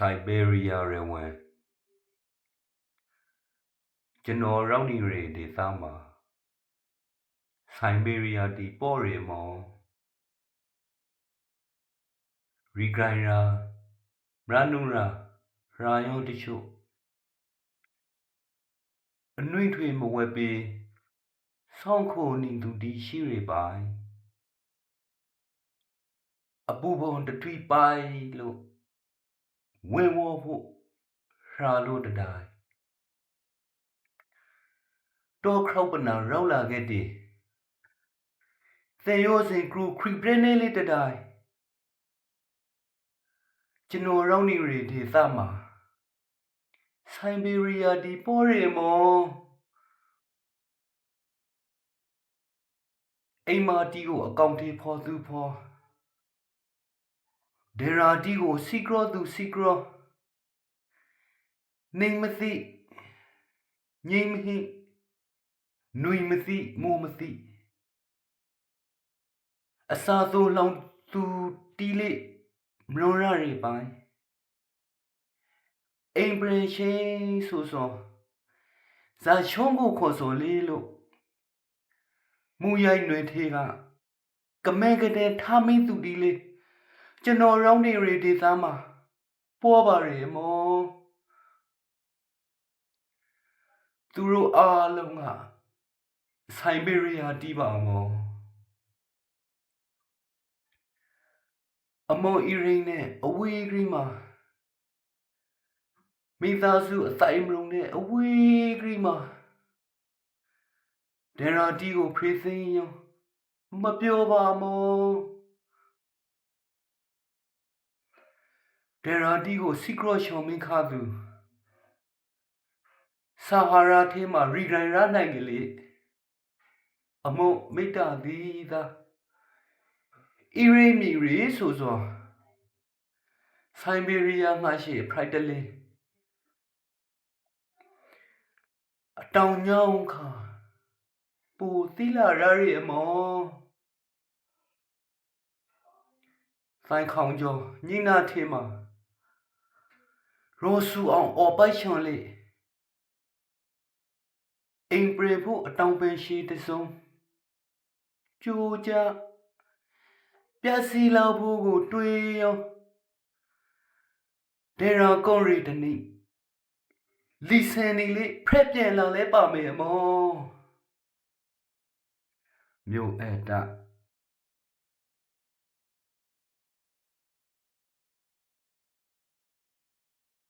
Siberia ရဝန်ကျွန်တော်ရောက်နေရတဲ့ဒေသမှာ Siberia ဒီပေါ့ရမောရီဂိုင်ရာမရနုရာရာယောတချို့အနှွေထွေမဝဲပေးဆောင်းခိုနေသူဒီရှိရပိုင်အပူပုံတထွီပိုင်လို့ဝင်ဝဖို့ရာလို့တတိုင်းတော့ခောက်ပနာရောက်လာခဲ့တဲ့သေယောစင်ကရူခရီပရနေလေးတတိုင်းကျွန်တော်ရောက်နေရတဲ့ဒေသမှာ Siberia ဒီပေါ့ရမောအိမ်မာတီကိုအကောင့်ထေဖော်သူဖော်ဒေရာတီကိုစီကရောသူစီကရောနေမသိငိမ့်မဟိနွေမသိမိုးမသိအစာသို့လောင်သူတီးလေးမလွန်ရရပိုင်းအိမ်ပရင်ရှိဆိုဆိုဇာချုံးကိုခေါ်ဆိုလေးလို့မူရိုက်ຫນွေထေကကမဲကတဲ့ထားမင်းသူတီးလေးကျွန်တော်ရောင်းနေရဒေသမှာပေါ်ပါရမောသူတို့အားလုံးကSiberia တီးပါမောအမောအီရင်းနဲ့အဝေးကလေးမှာမိသားစုအတိုင်းမလုံးနဲ့အဝေးကလေးမှာဒေရာတီကိုဖေးသိမ်းရောမပြောပါမောဒေရာတီကိုစီကရောရှောင်းမင်းခါသူဆာဟာရာထဲမှာရီဂိုင်ရာနိုင်ကလေးအမောမိတ္တသည်သာအီရေမီရီဆိုဆို Siberia မှာရှိဖရိုက်တလင်းအတောင်ညောင်းခါပူသီလာရရမောဖိုင်ခေါင်ကျော်ညိနာထေမှာရိုဆူအောင်အော်ပိုက်ချွန်လေးအိမ်ပရေဖို့အတောင်ပင်ရှိတစုံကြိုကြပြစီလောက်ဖို့ကိုတွေးရောဒေရာကွန်ရီတနီလီဆန်နီလေးဖရက်ပြန်လာလဲပါမယ်မောမြို့အဲ့တာ